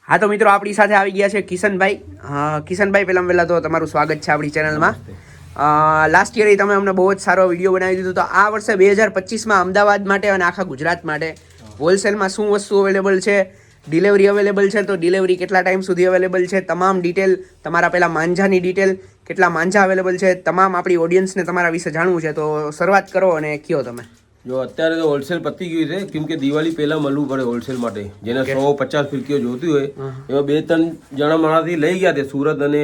હા તો મિત્રો આપણી સાથે આવી ગયા છે કિશનભાઈ. કિશનભાઈ પહેલાં તો તમારું સ્વાગત છે આપણી ચેનલમાં. લાસ્ટ યર તમે અમને બહુ જ સારો વિડીયો બનાવી દીધો. તો આ વર્ષે 2025માં અમદાવાદ માટે અને આખા ગુજરાત માટે હોલસેલમાં શું વસ્તુ અવેલેબલ છે, ડિલિવરી અવેલેબલ છે, તો ડિલિવરી કેટલા ટાઈમ સુધી અવેલેબલ છે, તમામ ડિટેલ, તમારા પહેલાં માંઝાની ડિટેલ, કેટલા માંઝા અવેલેબલ છે, તમામ આપણી ઓડિયન્સને તમારા વિશે જાણવું છે. તો શરૂઆત કરો અને કયો તમે. જો અત્યારે તો હોલસેલ પતી ગયું છે, કેમ કે દિવાળી પહેલા મળવું પડે હોલસેલ માટે. જેને 150 ફિરકીઓ જોતી હોય એમાં 2-3 જણા મારાથી લઈ ગયા તે સુરત અને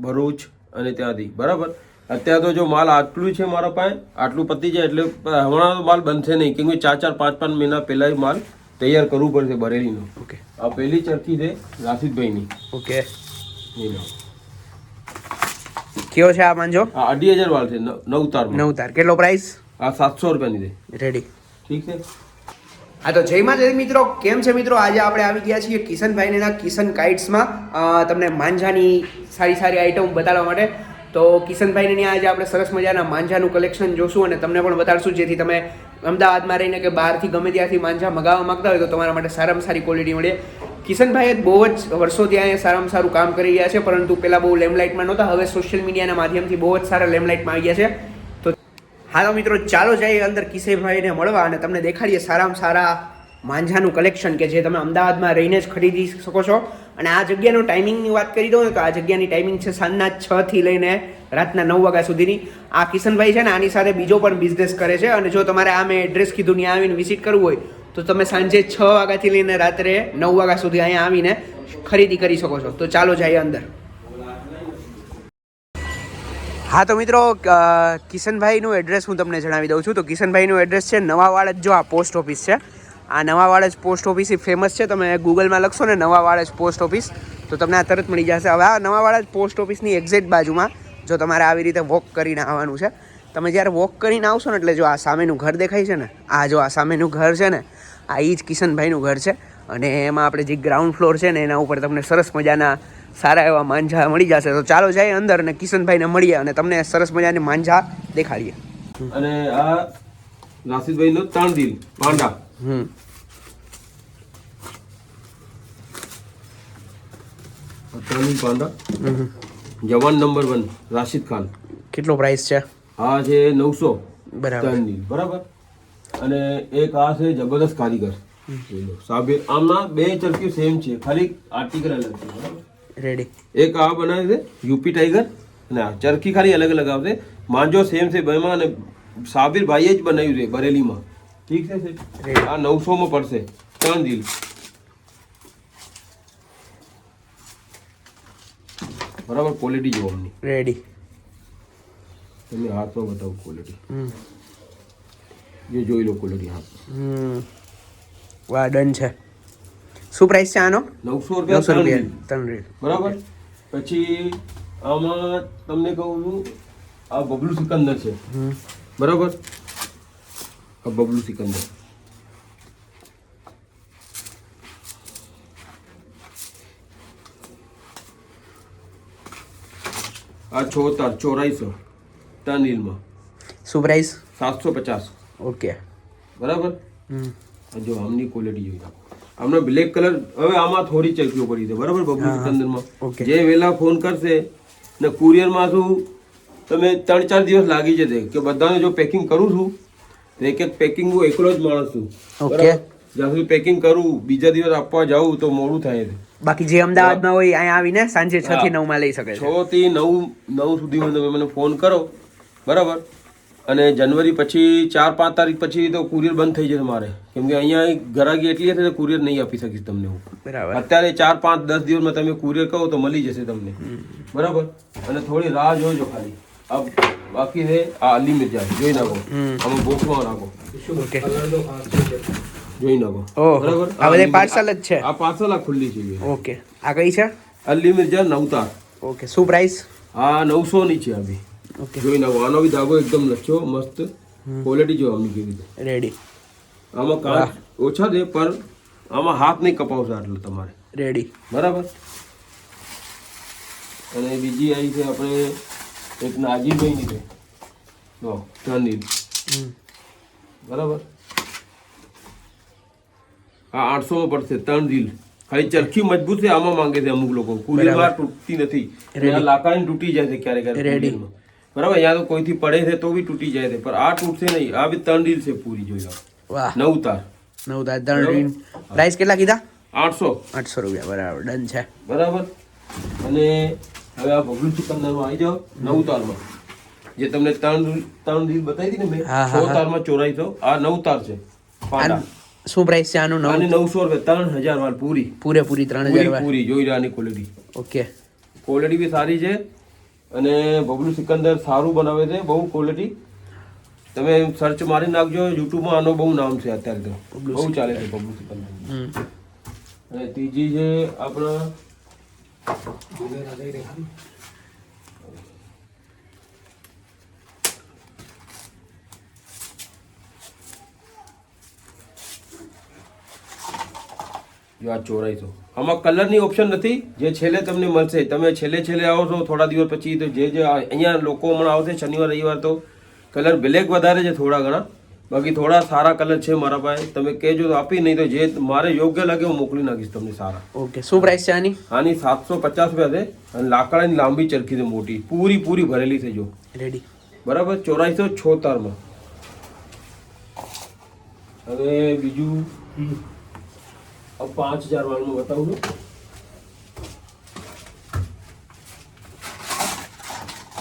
ભરૂચ અને ત્યાંથી. બરાબર, અત્યારે તો જો માલ આટલું છે મારા પાસે, આટલું પતી જાય એટલે હમણાં તો માલ બનશે નહીં, કેમ કે 4-4, 5-5 મહિના પહેલા માલ તૈયાર કરવું પડશે બરેલીનો. ઓકે, આ પહેલી ચરખી છે રાશિદભાઈની. ઓકે, કયો છે આ માંજો? આ 2,500 વાળ છે, 9 તાર. 9 તાર. કેટલો પ્રાઇસ? આ 700 રૂપિયાની છે. રેડી, ઠીક છે. હા તો જય માતાજી મિત્રો, કેમ છે મિત્રો? આજે આપણે આવી ગયા છીએ કિશનભાઈના કિશન કાઇટ્સમાં તમને માંઝાની સારી સારી આઈટમ બતાવવા માટે. તો કિશનભાઈને ત્યાં આજે આપણે સરસ મજાના માંઝાનું કલેક્શન જોશું અને તમને પણ બતાડશું, જેથી તમે અમદાવાદમાં રહીને કે બહારથી ગમે ત્યાંથી માંઝા મગાવવા માંગતા હોય તો તમારા માટે સારામાં સારી ક્વોલિટી મળે. કિશનભાઈએ બહુ જ વર્ષોથી અહીંયા સારામાં સારું કામ કરી રહ્યા છે, પરંતુ પહેલાં બહુ લેમલાઇટમાં નહોતા, હવે સોશિયલ મીડિયાના માધ્યમથી બહુ જ સારા લેમલાઇટમાં આવી ગયા છે. હાલો મિત્રો, ચાલો જઈએ અંદર કિશનભાઈને મળવા અને તમને દેખાડીએ સારામાં સારા માંઝાનું કલેક્શન કે જે તમે અમદાવાદમાં રહીને જ ખરીદી શકો છો. અને આ જગ્યાનો ટાઈમિંગની વાત કરી દઉં ને તો આ જગ્યાની ટાઈમિંગ છે સાંજના 6 થી લઈને રાતના 9 વાગ્યા સુધીની. આ કિશનભાઈ છે ને આની સાથે બીજો પણ બિઝનેસ કરે છે, અને જો તમારે આ મેં એડ્રેસ કીધું ત્યાં આવીને વિઝિટ કરવું હોય તો તમે સાંજે 6 વાગ્યાથી લઈને રાત્રે 9 વાગ્યા સુધી અહીંયા આવીને ખરીદી કરી શકો છો. તો ચાલો જઈએ અંદર. હા તો મિત્રો, કિશનભાઈનું એડ્રેસ હું તમને જણાવી દઉં છું. તો કિશનભાઈનું એડ્રેસ છે નવાવાડ. જો આ પોસ્ટ ઓફિસ છે, આ નવાવાડ પોસ્ટ ઓફિસ ફેમસ છે. તમે ગૂગલમાં લખશો ને નવાવાડ પોસ્ટ ઓફિસ તો તમને આ તરત મળી જશે. હવે આ નવાવાડ પોસ્ટ ઓફિસની એક્ઝેક્ટ બાજુમાં જો તમારે આવી રીતે વોક કરીને આવવાનું છે. તમે જ્યારે વોક કરીને આવશો ને એટલે જો આ સામેનું ઘર દેખાય છે ને, આ જો આ સામેનું ઘર છે ને, આ એ જ કિશનભાઈનું ઘર છે. અને એમાં આપણે જે ગ્રાઉન્ડ ફ્લોર છે ને એના ઉપર તમને સરસ મજાના સારા એવા માંઝા મળી જશે. તો ચાલો જઈએ અંદર અને કિશનભાઈને મળીએ અને તમને સરસ મજાની માંઝા દેખાડીએ. અને આ રાશિદભાઈનો 3 દિલ પાંડા. પાંડા જવાન નંબર 1 રાશિદ ખાન. કેટલો પ્રાઇસ છે? આ છે 900. બરાબર, બરાબર. અને એક આ છે જબરદસ્ત કારીગર સાબિર. આમના 2 ચરખી સેમ છે, ખાલી આર્ટિકલ અલગ છે. બરાબર, રેડી. એક આ બનાવે છે યુપી ટાઈગર, અને આ ચરખી ખાલી અલગ અલગ આવશે. માંજો સેમ છે બેમાં, અને સાબિર ભાઈએ જ બનાવ્યું છે બરેલીમાં. ઠીક છે. આ 900 માં પડશે. 3 દિલ. બરાબર, ક્વોલિટી જોવાની. રેડી. તમે હાથમાં બતાવો ક્વોલિટી. જે જોઈ લો ક્વોલિટી હાથ. વાહ, ડન છે. શું પ્રાઇસ છે આનો? 900 રૂપિયા. 3 રીલ. બરાબર. પછી આમાં તમને કહું છું, આ બબલુ સિકંદર છે. બરાબર, આ બબલુ સિકંદર. આ 400 ટન ઈલમાં. શું પ્રાઇસ? 750. ઓકે, બરાબર. જો આમની ક્વોલિટી જોઈ નાખો. આમનો બ્લેક કલર. હવે આમાં થોડી ચરખીઓ પડી છે. બરાબર, બબલુ સિકંદરમાં. જે વહેલા ફોન કરશે ને કુરિયરમાં શું તમે 3-4 દિવસ લાગી જશે, કે બધાને જો પેકિંગ કરું છું એક એક પેકિંગ હું એકલો જ માણસ છું. ઓકે, જ્યાં સુધી પેકિંગ કરું બીજા દિવસ આપવા જાઉં તો મોડું થાય છે. બાકી જે અમદાવાદમાં હોય અહીંયા આવીને સાંજે 6 થી 9 માં લઈ શકે છે. 6 થી 9 સુધીમાં તમે મને ફોન કરો. બરાબર. અને જનવરી પછી 4-5 તારીખ પછી તો કુરિયર બંધ થઈ જશે મારે, કેમ કે અહીંયા ગરાગી એટલી હશે કુરિયર નહીં આપી શકીશ તમને હું. બરાબર. અત્યારે 4-5-10 દિવસમાં તમે કુરિયર કહો તો મળી જશે તમને. બરાબર. અને થોડી રાહ જોજો ખાલી. આ બાકી છે આ અલી મિર્જા, જોઈ નાખો. આમાં બોક્સમાં રાખો. ઓકે, જોઈ નાખો. બરાબર. આ બધે પાર્સલ જ છે. આ પાર્સલ આ ખુલ્લી છે. ઓકે, આ કઈ છે? અલી મિર્જા 9 તાર. ઓકે, શું પ્રાઇસ? આ 900 ની છે. અભી ઓકે, જોઈ નાખો. આનો બી ધાગો એકદમ લચ્છો મસ્ત. ક્વોલિટી જો આમની કેવી છે. રેડી. આમાં કાચ ઓછા છે, પણ આમાં હાથ નહીં કપાવશે આટલું તમારે. રેડી. બરાબર. અને બીજી આવી છે આપણે એક નાજીભાઈની છે. જો 3 દિલ. બરાબર. આ 800 માં પડશે. 3 દિલ. ખાલી ચરખી મજબૂત છે આમાં માંગે છે અમુક લોકો કુરિયરમાં તૂટતી નથી આ લાકડાની તૂટી જાય છે ક્યારેક ક્યારેક બરાબર અહીંયા તો કોઈથી પડે છે તો બી તૂટી જાય છે પણ આ તૂટશે નહીં આ બી 3 રીલ છે પૂરી જોઈ લો વાહ 9 તાર 9 તાર 3 રીલ પ્રાઇસ કેટલા કીધા 800 રૂપિયા બરાબર ડન છે બરાબર અને હવે આ બબલુ ચિકનદારમાં આવી જાઓ 9 તારમાં જે તમને 3 રીલ બતાવી હતી ને મેં 6 તારમાં ચોરાઈ તો આ 9 તાર છે પાંડા શું પ્રાઇસ છે આનું? 900 રૂપિયા 3000 વાળ પૂરેપૂરી 3000 વાળ પૂરી જોઈ રહ્યા ક્વોલિટી ઓકે ક્વોલિટી બી સારી છે અને બબલુ સિકંદર સારું બનાવે છે બહુ ક્વોલિટી તમે સર્ચ મારી નાખજો યુટ્યુબમાં આનો બહુ નામ છે અત્યારે તો બહુ ચાલે છે બબલુ સિકંદર અને ત્રીજી છે આપણા જો આ ચોરાઈ તો આમાં કલરની ઓપ્શન નથી જે છેલ્લે તમને મળશે તમે છેલ્લે આવો છો થોડા દિવસ પછી તો જે અહીંયા લોકો હમણાં આવશે શનિવાર રવિવાર તો કલર બ્લેક વધારે છે થોડા ઘણા બાકી થોડા સારા કલર છે મારા પાસે તમે કહેજો તો આપી નહીં તો જે મારે યોગ્ય લાગે હું મોકલી નાખીશ તમને સારા ઓકે શું પ્રાઇસ છે આની? આની 750 રૂપિયા છે અને લાકડાની લાંબી ચરખી છે મોટી પૂરી ભરેલી છે જો રેડી બરાબર 406 તારમાં હવે બીજું 5000 વાળનું બતાવું છું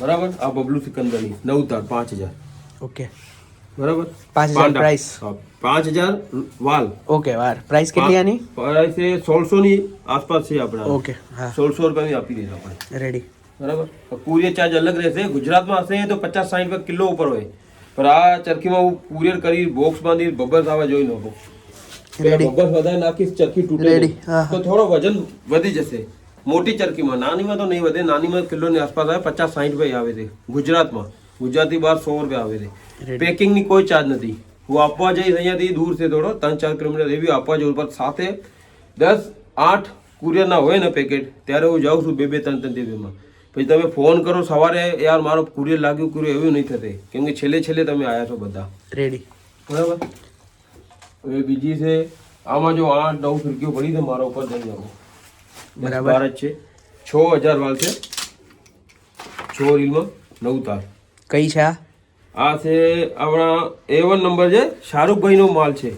બરાબર આ બબલુ સિકંદરની 9 તાર 5000 ઓકે બરાબર 5000 પ્રાઇસ 5000 વાલ ઓકે વાર પ્રાઇસ કેટલી આની? પ્રાઇસ 1600 ની આસપાસ છે આપણા ઓકે હા 1600 રૂપિયાની આપી દઈશ આપણે રેડી બરાબર કુરિયર ચાર્જ અલગ રહેશે ગુજરાતમાં હશે તો 50-60 રૂપિયા કિલો ઉપર હોય પણ આ ચરખીમાં હું કુરિયર કરી બોક્સ બાંધી બબલ્સ આવા જોઈ લો બબલ્સ વધારે નાખીશ ચરખી તૂટે તો થોડો વજન વધી જશે મોટી ચરખીમાં નાનીમાં તો નહીં વધે નાનીમાં કિલોની આસપાસ આવે 50-60 રૂપિયા આવે છે ગુજરાતમાં ગુજરાતી બહાર 100 રૂપિયા આવે છે પેકિંગની કોઈ ચાર્જ નથી હું આપવા જઈશ અહીંયાથી દૂર છે થોડો 3-4 કિલોમીટર એવી આપવા જવું પણ સાથે 10-8 કુરિયરના હોય ને પેકેટ ત્યારે હું જાઉં છું 2-3 દિવસમાં પછી તમે ફોન કરો સવારે યાર મારો કુરિયર લાગ્યું કુરિયર એવું નહીં થશે કેમ કે છેલ્લે તમે આવ્યા છો બધા રેડી બરાબર હવે બીજી છે આમાં જો 8-9 ફિરકીઓ પડી છે મારા ઉપર જઈ જાઓ બરાબર જ છે 6000 વાળ છે 6 રીલમાં 9 તાર કઈ છે આ છે આપણા A1 નંબર છે શાહરુખભાઈનો માલ છે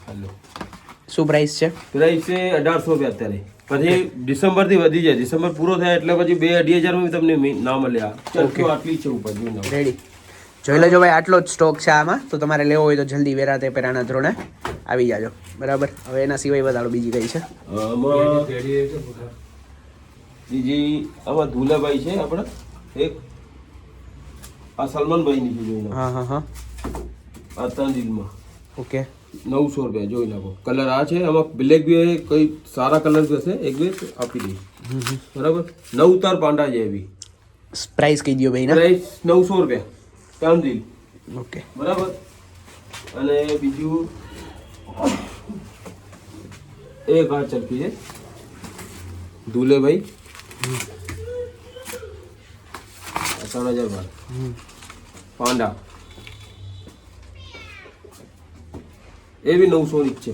હાલો શું પ્રાઇસ છે? પ્રાઇસ છે 1800 રૂપિયા અત્યારે પછી ડિસેમ્બરથી વધી જાય ડિસેમ્બર પૂરો થાય એટલે પછી 2-2.5 માં તમને ના મળે આ ચરખીઓ આટલી છે ઉપર જોઈ રેડી જોઈ લેજો ભાઈ આટલો જ સ્ટોક છે આમાં તો તમારે લેવો હોય તો જલ્દી વેરાતે પેરાના ધોરણે આવી જાજો બરાબર હવે એના સિવાય બતાડો બીજી કઈ છે બીજી આમાં ધુલાભાઈ છે આપણા એક આ સલમાનભાઈની છે જોઈ હા આ 3 રીલમાં ઓકે 900 રૂપિયા જોઈ નાખો કલર આ છે આમાં બ્લેક બી કઈ સારા કલર હશે એક બે આપી દઈશ બરાબર 9 તાર પાંડા છે એવી પ્રાઇસ કહી દો ભાઈ ના પ્રાઇસ 900 રૂપિયા 3 રીલ ઓકે બરાબર અને બીજું એક આ ચરખી છે ધુલેભાઈ 3000 વાળ પાંડા એ બી 900 ની છે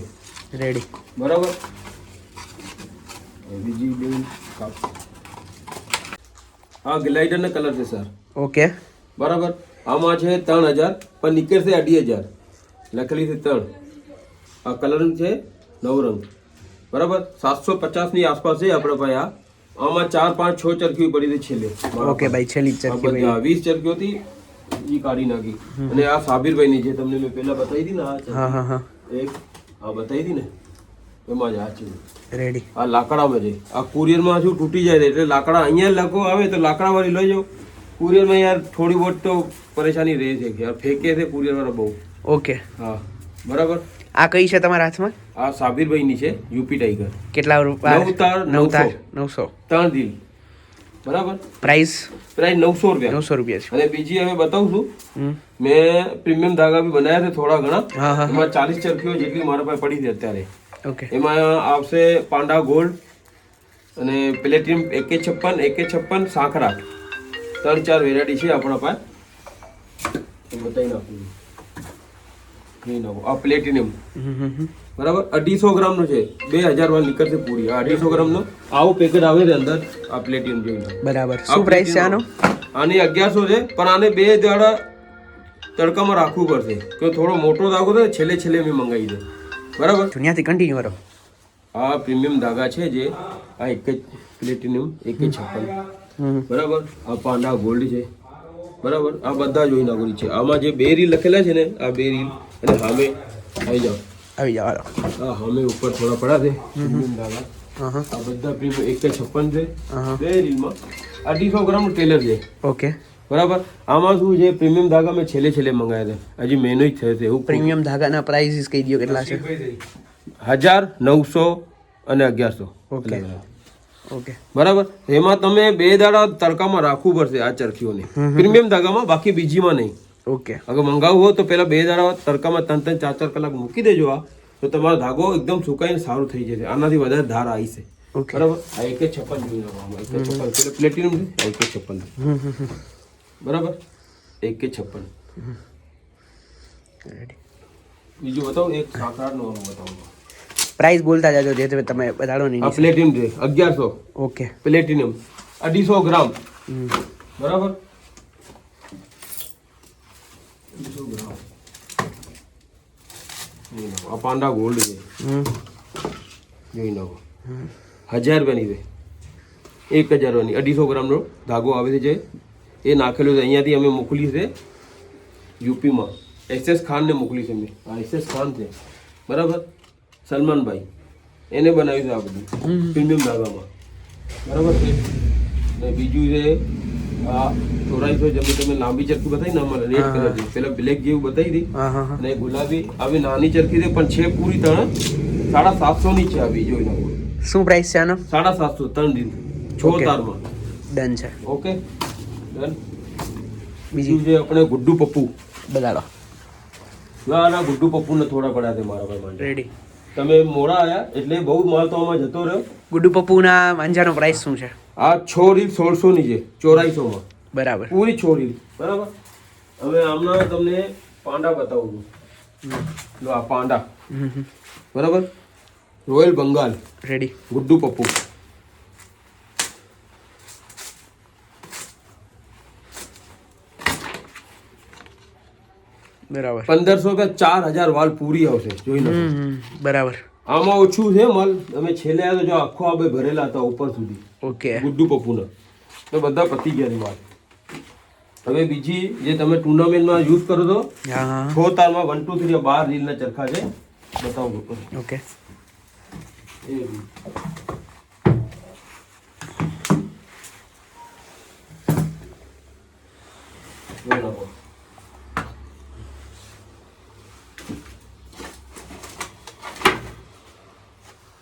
રેડી બરાબર બીજી બે આ ગ્લાઇડર ના કલર છે સર ઓકે બરાબર આમાં છે 3000 પણ નીકળશે 2500 લખેલી છે 3 આ કલર છે નવરંગ બરાબર 750 ની આસપાસ છે આપણા પાસે આમાં 4 5 6 ચરખીઓ પડી હતી છેલ્લે ઓકે ભાઈ છેલ્લી ચરખી ભાઈ 20 ચરખીઓ હતી ઈ કાઢી નાખી અને આ સાબિરભાઈ ની જે તમને મેં પહેલા બતાવી હતી ને આ હા એક આ બતાવી હતી ને એમાં જ આ છે રેડી આ લાકડામાં છે આ કુરિયરમાં શું તૂટી જાય છે એટલે લાકડા અહીંયા લખો આવે તો લાકડા વાળી લઈ જાઓ કુરિયરમાં યાર થોડી બહુ તો પરેશાની રહે છે કે યાર ફેંકે છે કુરિયર વાળા બહુ ઓકે હા બરાબર આ કઈ છે તમારા હાથમાં? આ સાબિરભાઈ ની છે યુપી ટાઈગર કેટલા રૂપિયા? 9 તાર 900 3 દિલ બરાબર પ્રાઇસ 900 રૂપિયા 900 રૂપિયા છે અને બીજી હવે બતાવું છું મેં પ્રીમિયમ ધાગા બી બનાવ્યા છે થોડા ઘણા એમાં 40 ચરખીઓ જેટલી મારા પાસે પડી છે અત્યારે ઓકે એમાં આવશે પાંડા ગોલ્ડ અને પ્લેટિનમ 156 સાંકરા 3-4 વેરાયટી છે આપણા પાસે બતાવી નાખું આ પ્લેટિનમ બરાબર 250 ગ્રામનો છે, 2000 વાળ નીકળશે પૂરી. આ 250 ગ્રામનો આવું પેકેટ આવે છે અંદર. આ પ્લેટિનમ જોઈને બરાબર. શું પ્રાઇસ છે આનો? આની 1100 છે, પણ આને 2 દાડા તડકામાં રાખવું પડશે, કે થોડો મોટો ધાગો છે છેલ્લે મેં મંગાવી દે. બરાબર. ત્યાંથી કન્ટિન્યુ કરો. આ પ્રીમિયમ ધાગા છે જે આ એક જ પ્લેટિનમ 156. બરાબર. આ પાંડા ગોલ્ડ છે. બરાબર. આ બધા જોઈ નાખો છે. આમાં જે 2 રીલ લખેલા છે ને, આ 2 રીલ અને સામે આવી જાઓ. હા, સામે ઉપર થોડા પડ્યા છે પ્રીમિયમ ધાગા. આ બધા પ્રીમિયમ 156 છે. 2 રીલમાં 250 ગ્રામનું ટેલર છે. ઓકે. બરાબર. આમાં શું છે, પ્રીમિયમ ધાગા મેં છેલ્લે મંગાવ્યા હતા, હજી મહિનો જ થયો છે. એવું પ્રીમિયમ ધાગાના પ્રાઇસીસ કહી દો કેટલા છે? 1000, 900 અને 1100. ઓકે. ઓકે. બરાબર. એમાં તમે 2 દાડા તડકામાં રાખવું પડશે આ ચરખીઓને, પ્રીમિયમ ધાગામાં, બાકી બીજીમાં નહીં. ઓકે. અગર મંગાવવું હોય તો પહેલા 2 દાડા તડકામાં 3-3, 4-4 કલાક મૂકી દેજો. આ તો તમારો ધાગો એકદમ સુકાઈને સારું થઈ જશે. આનાથી વધારે ધાર આવી છે. બરાબર. આ 156 જોઈ લો. 156 પ્લેટિનમ છે. 156. બરાબર. 156. બીજું બતાવો. એક સાકરાનો બતાવો. પ્રાઇસ બોલતા જાજો જે તમે બતાડો નહીં. આ પ્લેટિનમ છે 1100. ઓકે. પ્લેટિનમ 250 ગ્રામ. બરાબર. 250 ગ્રામ. આ પાંડા ગોલ્ડ છે. જોઈ નાખો. 1000 રૂપિયાની છે. 1000 રૂપિયાની 250 ગ્રામનો ધાગો આવે છે. એ નાખેલો છે. અહીંયાથી અમે મોકલી છે યુપીમાં. SS ખાનને મોકલી છે મેં. આ SS ખાન છે. બરાબર. સલમાનભાઈ એને બનાવ્યું છે આ બધું પ્રીમિયમ ધાગામાં. બરાબર છે. ને બીજું છે આ 8400 જેમ તમે લાંબી ચરખી બતાવી ને, અમારે રેડ કલર છે. પેલા બ્લેક જેવું બતાવી હતી અને ગુલાબી આવી નાની ચરખી છે, પણ છે પૂરી 750 ની છે. આવી જોઈ નાખો. શું પ્રાઇસ છે આનો? 750. 3 દિન 6 તારમાં. ડન છે. Okay done. બીજું છે આપણે ગુડ્ડુ પપ્પુ. બતાડો. ના ગુડ્ડુ પપ્પુ ને થોડા પડ્યા છે મારા ભાઈ. રેડી. તમે મોડા આયા એટલે બહુ માલ તો આમાં જતો રહ્યો. ગુડ્ડુ પપ્પુના માંજાનો પ્રાઇસ શું છે? આ 6 રીલ 1600 ની છે. 8400 માં. બરાબર. પૂરી 6 રીલ. બરાબર. હવે આમના તમને પાંડા બતાવું છું. લો આ પાંડા. બરાબર. રોયલ બંગાળ. રેડી. ગુડ્ડુ પપ્પુ. બરાબર. 1500 રૂપિયા 4000 વાલ પૂરી આવશે. જોઈ લો. બરાબર. આમાં ઓછું છે માલ. તમે છેલ્લે આવ્યો તો જો આખો આ બે ભરેલા હતા ઉપર સુધી. ઓકે. ગુડ્ડુ પપ્પુના તો બધા પતી ગયા છે માલ. હવે બીજી જે તમે ટુર્નામેન્ટમાં યુઝ કરો છો 6 તારમાં 1 2 3 12 રીલના ચરખા છે. બતાવો. ઓકે.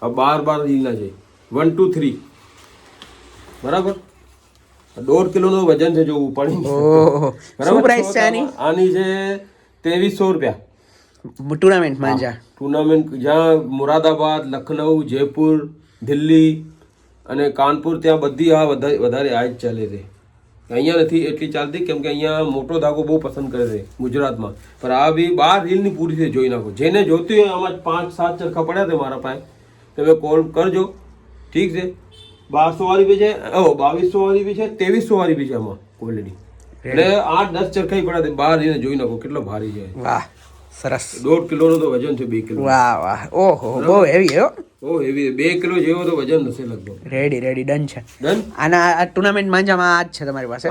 આ 12 રીલના છે. 1 2 3. બરાબર. 1.5 કિલોનો વજન છે જો ઉપાડી. ઓહો. શું પ્રાઇસ છે આની? આની છે 2300 રૂપિયા. ટુર્નામેન્ટ માંજા. ટુર્નામેન્ટ જ્યાં મુરાદાબાદ, લખનઉ, જયપુર, દિલ્હી અને કાનપુર, ત્યાં બધી આ વધારે આ જ ચાલે છે. અહીંયા નથી એટલી ચાલતી, કેમ કે અહીંયા મોટો ધાગો બહુ પસંદ કરે છે ગુજરાતમાં. પણ આ બી 12 રીલની પૂરી છે. જોઈ નાખો. જેને જોતી હોય આમાં 5-7 ચરખા પડ્યા છે મારા પાસે, તમે કોલ કરજો. ઠીક છે. 1200 વાળી બી છે, 2200 વાળી બી છે, 2300 વાળી બી છે આમાં ક્વોલિટી. એટલે 8-10 ચરખા પડ્યા છે. 12 રીલ જોઈ નાખો કેટલો ભારી છે. વાહ સરસ. 1.5 કિલોનો તો વજન છે. 2 કિલો. વાહ વાહ. ઓહો બહુ હેવી હો. બહુ હેવી. 2 કિલો જેવો તો વજન હશે લગભગ. Ready ready. ડન છે. ડન. આના આ ટુર્નામેન્ટ માંજામાં આ જ છે તમારી પાસે?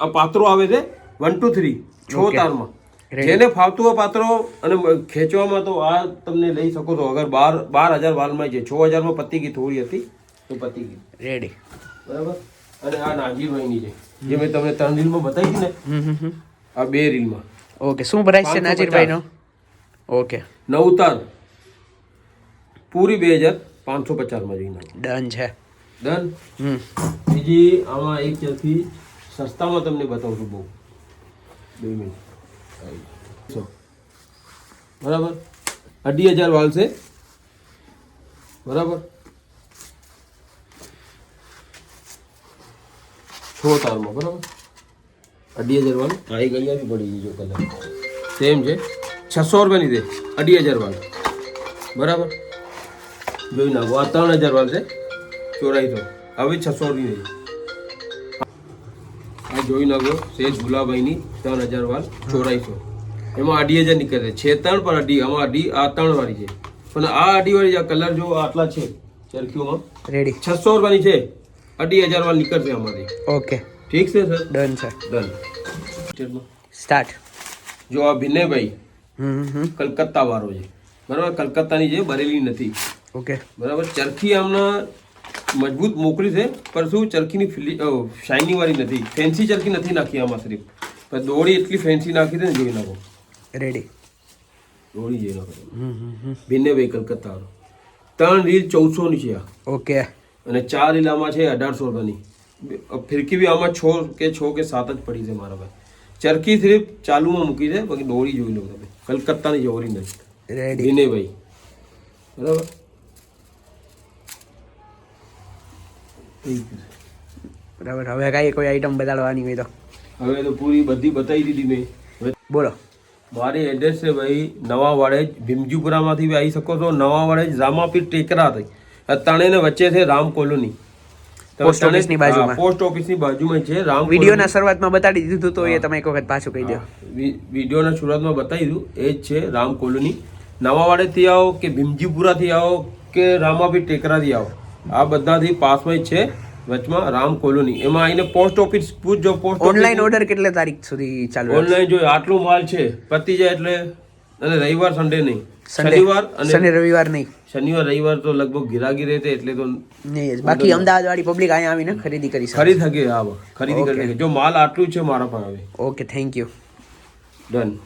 આ પાત્રો આવે છે 1 2 3 6 તારમાં. જેને ફાવતું હોય પાત્રો અને ખેંચવામાં તો આ તમને લઈ શકો છો. અગર 12000 વાલમાં છે, 6000 માં પતી ગઈ, થોડી હતી તો પતી ગઈ. રેડી. બરાબર. અને આ નાજીરભાઈની છે જે મેં તમને 3 રીલમાં બતાવી હતી ને, આ 2 રીલમાં. ઓકે. શું પ્રાઇસ છે નાજીરભાઈનો? ઓકે. 9 તાર પૂરી 2550 માં જઈને. ડન છે. ડન. બીજી આમાં એક ચરખી સસ્તામાં તમને બતાવું છું. બહુ 2 મિનિટ. બરાબર. 2500 વાલ છે. બરાબર. 6 તારમાં. બરાબર. 2500 વાલ. આ એક અહીંયા બી પડી ગઈ જો કલર સેમ છે. 600 રૂપિયાની છે 2500 વાલ. બરાબર જોઈ નાખો આ 3000 વાળ છે ચોરાઈસો હવે 600 ની નહીં આ જોઈ નાખો સેજ ગુલાબાઈની 3000 વાળ ચોરાઈસો એમાં 2500 નીકળે છે 3 પણ અઢી આમાં અઢી આ 3 વાળી છે પણ આ અઢી વાળી કલર જો આટલા છે ચરખીઓમાં રેડી 600 રૂપિયાની છે 2500 વાળ નીકળશે અમારી ઓકે ઠીક છે સર ડન છે ડન સ્ટાર્ટ જો આ વિનયભાઈ હમ કલકત્તા વાળો છે બરાબર કલકત્તાની છે બરેલી નથી ઓકે બરાબર ચરખી આમના મજબૂત મોકલી છે પણ શું ચરખીની શાઇનિંગ વાળી નથી ફેન્સી ચરખી નથી નાખી આમાં સિર્ફ પણ દોડી એટલી ફેન્સી નાખી છે ને જોઈ નાખો રેડી દોડી જોઈ નાખો વિનયભાઈ કલકત્તા વાળો 3 રીલ 1400 ની છે આ ઓકે અને 4 રીલ આમાં છે 1800 રૂપિયાની ફિરકી બી આમાં 6 કે 7 જ પડી છે મારા ભાઈ ચરખી સિર્ફ ચાલુમાં મૂકી છે બાકી દોડી જોઈ લો તમે કલકત્તાની છે ઓરિજિનલ રેડી વિનયભાઈ બરાબર બરાબર હવે કાંઈ કોઈ આઈટમ બતાડવાની હોય તો હવે તો પૂરી બધી બતાવી દીધી મેં હવે બોલો મારી એડ્રેસ છે ભાઈ નવા વાડેજ ભીમજીપુરામાંથી બી આવી શકો છો નવા વાડેજ રામાપીર ટેકરા થઈ ત્રણેયને વચ્ચે છે રામ કોલોની પોસ્ટ ઓફિસની બાજુમાં પોસ્ટ ઓફિસની બાજુમાં છે રામ વિડીયોના શરૂઆતમાં બતાડી દીધું તો એ તમે એક વખત પાછું કહી દો વિડીયોના શરૂઆતમાં બતાવી દીધું એ જ છે રામ કોલોની નવા વાડેથી આવો કે ભીમજીપુરાથી આવો કે રામાપીર ટેકરાથી આવો આ બધાથી પાસમાં જ છે વચમાં રામ કોલોની એમાં આવીને પોસ્ટ ઓફિસ પૂછજો પોસ્ટ ઓનલાઈન ઓર્ડર કેટલા તારીખ સુધી ચાલુ ઓનલાઈન જો આટલું માલ છે પતી જાય એટલે અને રવિવાર સન્ડે નહીં સન્ડે શનિવાર અને શનિ રવિવાર નહીં શનિવાર રવિવાર તો લગભગ ગિરાગી રહેતે એટલે તો નહીં બાકી અમદાવાદ વાળી પબ્લિક અહીંયા આવીને ખરીદી કરી શકે ખરીદ શકે હા ખરીદી કરી શકે જો માલ આટલું છે મારા પાસે હવે ઓકે થેન્ક યુ ડન